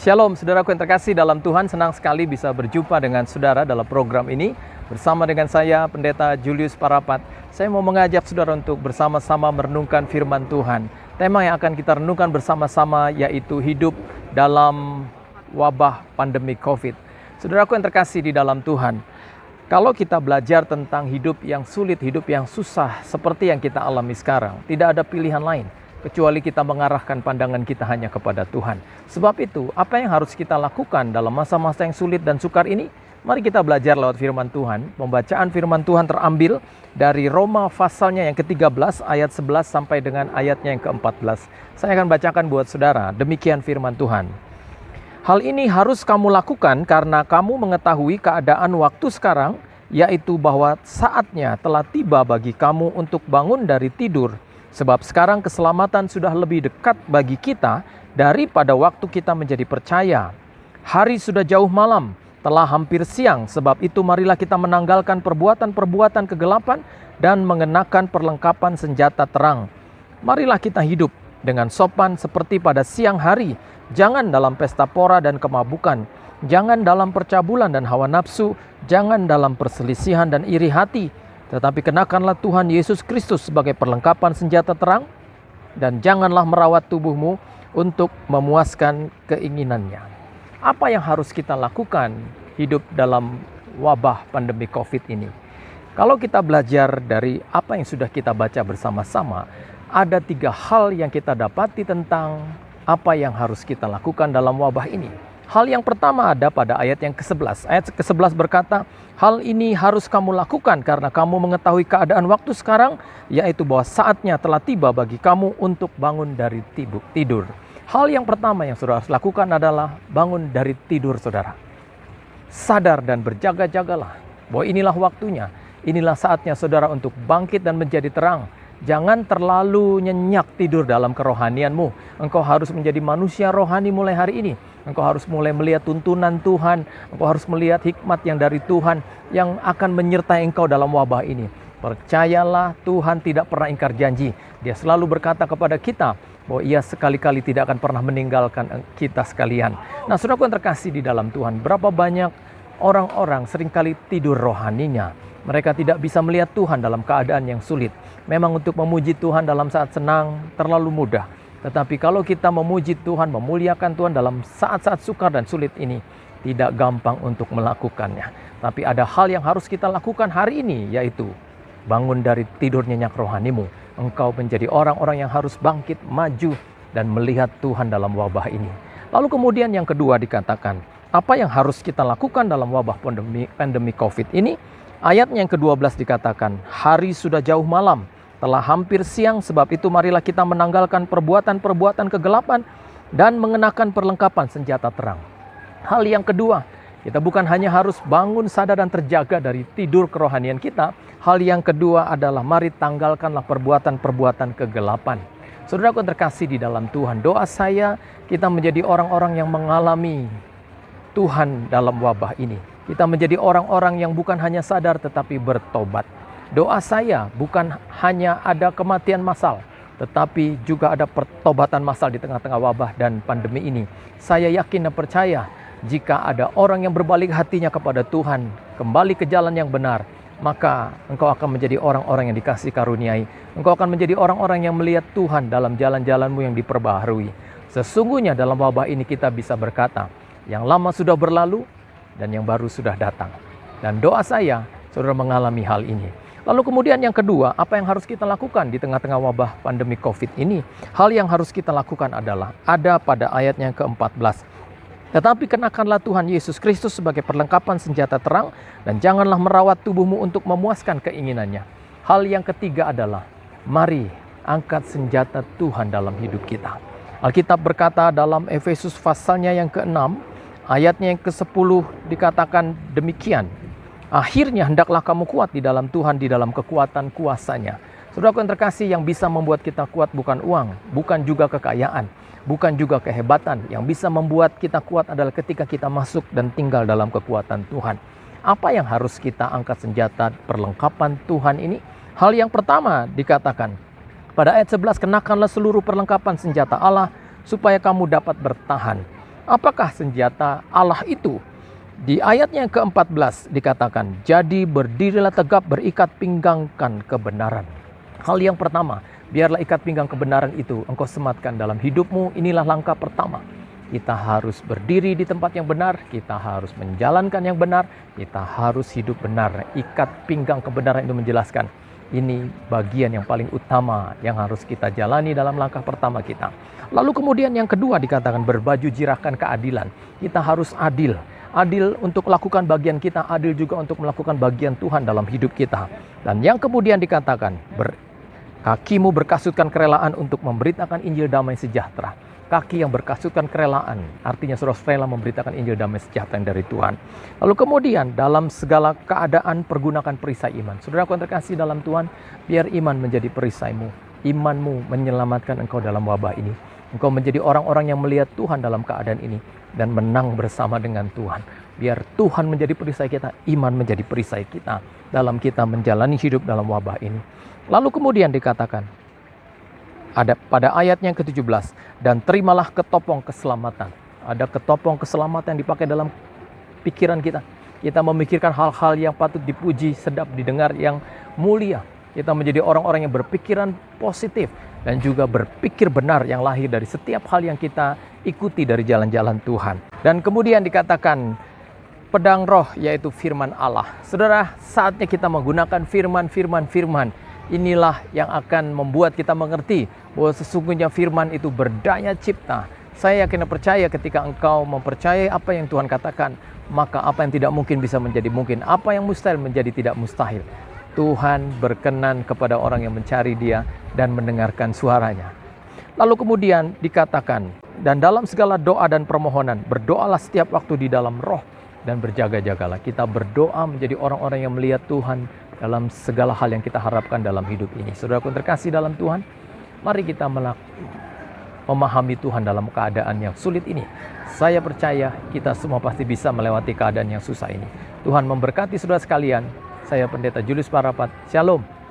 Shalom saudaraku yang terkasih dalam Tuhan, senang sekali bisa berjumpa dengan saudara dalam program ini. Bersama dengan saya, Pendeta Julius Parapat. Saya mau mengajak saudara untuk bersama-sama merenungkan firman Tuhan. Tema yang akan kita renungkan bersama-sama yaitu hidup dalam wabah pandemi COVID. Saudaraku yang terkasih di dalam Tuhan, kalau kita belajar tentang hidup yang sulit, hidup yang susah seperti yang kita alami sekarang, tidak ada pilihan lain kecuali kita mengarahkan pandangan kita hanya kepada Tuhan. Sebab itu, apa yang harus kita lakukan dalam masa-masa yang sulit dan sukar ini? Mari kita belajar lewat firman Tuhan. Pembacaan firman Tuhan terambil dari Roma pasalnya yang ke-13 ayat 11 sampai dengan ayatnya yang ke-14. Saya akan bacakan buat saudara. Demikian firman Tuhan. Hal ini harus kamu lakukan karena kamu mengetahui keadaan waktu sekarang, yaitu bahwa saatnya telah tiba bagi kamu untuk bangun dari tidur. Sebab sekarang keselamatan sudah lebih dekat bagi kita daripada waktu kita menjadi percaya. Hari sudah jauh malam, telah hampir siang. Sebab itu marilah kita menanggalkan perbuatan-perbuatan kegelapan dan mengenakan perlengkapan senjata terang. Marilah kita hidup dengan sopan seperti pada siang hari. Jangan dalam pesta pora dan kemabukan. Jangan dalam percabulan dan hawa nafsu. Jangan dalam perselisihan dan iri hati. Tetapi kenakanlah Tuhan Yesus Kristus sebagai perlengkapan senjata terang, dan janganlah merawat tubuhmu untuk memuaskan keinginannya. Apa yang harus kita lakukan hidup dalam wabah pandemi COVID ini? Kalau kita belajar dari apa yang sudah kita baca bersama-sama, ada 3 hal yang kita dapati tentang apa yang harus kita lakukan dalam wabah ini. Hal yang pertama ada pada ayat yang ke-11. Ayat ke-11 berkata, hal ini harus kamu lakukan karena kamu mengetahui keadaan waktu sekarang, yaitu bahwa saatnya telah tiba bagi kamu untuk bangun dari tidur. Hal yang pertama yang saudara harus lakukan adalah bangun dari tidur saudara. Sadar dan berjaga-jagalah bahwa inilah waktunya, inilah saatnya saudara untuk bangkit dan menjadi terang. Jangan terlalu nyenyak tidur dalam kerohanianmu. Engkau harus menjadi manusia rohani mulai hari ini. Engkau harus mulai melihat tuntunan Tuhan. Engkau harus melihat hikmat yang dari Tuhan yang akan menyertai engkau dalam wabah ini. Percayalah, Tuhan tidak pernah ingkar janji. Dia selalu berkata kepada kita bahwa Ia sekali-kali tidak akan pernah meninggalkan kita sekalian. Nah, saudaraku yang terkasih di dalam Tuhan, berapa banyak orang-orang seringkali tidur rohaninya. Mereka tidak bisa melihat Tuhan dalam keadaan yang sulit. Memang untuk memuji Tuhan dalam saat senang terlalu mudah. Tetapi kalau kita memuji Tuhan, memuliakan Tuhan dalam saat-saat sukar dan sulit ini, tidak gampang untuk melakukannya. Tapi ada hal yang harus kita lakukan hari ini, yaitu bangun dari tidur nyenyak rohanimu. Engkau menjadi orang-orang yang harus bangkit, maju, dan melihat Tuhan dalam wabah ini. Lalu kemudian yang kedua dikatakan, apa yang harus kita lakukan dalam wabah pandemi COVID ini? Ayatnya yang ke-12 dikatakan, hari sudah jauh malam, telah hampir siang, sebab itu marilah kita menanggalkan perbuatan-perbuatan kegelapan dan mengenakan perlengkapan senjata terang. Hal yang kedua, kita bukan hanya harus bangun sadar dan terjaga dari tidur kerohanian kita. Hal yang kedua adalah mari tanggalkanlah perbuatan-perbuatan kegelapan. Saudaraku yang terkasih di dalam Tuhan, doa saya kita menjadi orang-orang yang mengalami Tuhan dalam wabah ini. Kita menjadi orang-orang yang bukan hanya sadar tetapi bertobat. Doa saya bukan hanya ada kematian massal, tetapi juga ada pertobatan massal di tengah-tengah wabah dan pandemi ini. Saya yakin dan percaya jika ada orang yang berbalik hatinya kepada Tuhan, kembali ke jalan yang benar, maka engkau akan menjadi orang-orang yang dikasih karuniai. Engkau akan menjadi orang-orang yang melihat Tuhan dalam jalan-jalanmu yang diperbaharui. Sesungguhnya dalam wabah ini kita bisa berkata, yang lama sudah berlalu dan yang baru sudah datang. Dan doa saya, saudara mengalami hal ini. Lalu kemudian yang kedua, apa yang harus kita lakukan di tengah-tengah wabah pandemi COVID ini? Hal yang harus kita lakukan adalah ada pada ayatnya yang ke-14. Tetapi kenakanlah Tuhan Yesus Kristus sebagai perlengkapan senjata terang, dan janganlah merawat tubuhmu untuk memuaskan keinginannya. Hal yang ketiga adalah, mari angkat senjata Tuhan dalam hidup kita. Alkitab berkata dalam Efesus pasalnya yang ke-6, ayatnya yang ke-10 dikatakan demikian. Akhirnya hendaklah kamu kuat di dalam Tuhan, di dalam kekuatan kuasa-Nya. Saudaraku yang terkasih, yang bisa membuat kita kuat bukan uang, bukan juga kekayaan, bukan juga kehebatan. Yang bisa membuat kita kuat adalah ketika kita masuk dan tinggal dalam kekuatan Tuhan. Apa yang harus kita angkat senjata perlengkapan Tuhan ini? Hal yang pertama dikatakan pada ayat 11, kenakanlah seluruh perlengkapan senjata Allah supaya kamu dapat bertahan. Apakah senjata Allah itu? Di ayatnya yang ke-14 dikatakan, jadi berdirilah tegap, berikat pinggangkan kebenaran. Hal yang pertama, biarlah ikat pinggang kebenaran itu engkau sematkan dalam hidupmu. Inilah langkah pertama. Kita harus berdiri di tempat yang benar, kita harus menjalankan yang benar, kita harus hidup benar. Ikat pinggang kebenaran itu menjelaskan, ini bagian yang paling utama yang harus kita jalani dalam langkah pertama kita. Lalu kemudian yang kedua dikatakan berbaju jirakan keadilan. Kita harus adil. Adil untuk melakukan bagian kita, adil juga untuk melakukan bagian Tuhan dalam hidup kita. Dan yang kemudian dikatakan, kakimu berkasutkan kerelaan untuk memberitakan Injil damai sejahtera. Kaki yang berkasutkan kerelaan, artinya saudara rela memberitakan Injil damai sejahtera dari Tuhan. Lalu kemudian dalam segala keadaan pergunakan perisai iman. Saudaraku yang terkasih dalam Tuhan, biar iman menjadi perisaimu. Imanmu menyelamatkan engkau dalam wabah ini. Engkau menjadi orang-orang yang melihat Tuhan dalam keadaan ini dan menang bersama dengan Tuhan. Biar Tuhan menjadi perisai kita, iman menjadi perisai kita dalam kita menjalani hidup dalam wabah ini. Lalu kemudian dikatakan, ada pada ayatnya yang ke-17, dan terimalah ketopong keselamatan. Ada ketopong keselamatan yang dipakai dalam pikiran kita. Kita memikirkan hal-hal yang patut dipuji, sedap didengar, yang mulia. Kita menjadi orang-orang yang berpikiran positif dan juga berpikir benar yang lahir dari setiap hal yang kita ikuti dari jalan-jalan Tuhan. Dan kemudian dikatakan pedang roh, yaitu firman Allah. Saudara, saatnya kita menggunakan firman. Inilah yang akan membuat kita mengerti bahwa sesungguhnya firman itu berdaya cipta. Saya yakin dan percaya ketika engkau mempercayai apa yang Tuhan katakan, maka apa yang tidak mungkin bisa menjadi mungkin. Apa yang mustahil menjadi tidak mustahil. Tuhan berkenan kepada orang yang mencari Dia dan mendengarkan suaranya. Lalu kemudian dikatakan, dan dalam segala doa dan permohonan, berdoalah setiap waktu di dalam roh dan berjaga-jagalah. Kita berdoa menjadi orang-orang yang melihat Tuhan dalam segala hal yang kita harapkan dalam hidup ini. Saudaraku yang terkasih dalam Tuhan, mari kita memahami Tuhan dalam keadaan yang sulit ini. Saya percaya kita semua pasti bisa melewati keadaan yang susah ini. Tuhan memberkati saudara sekalian. Saya Pendeta Julius Parapat. Shalom.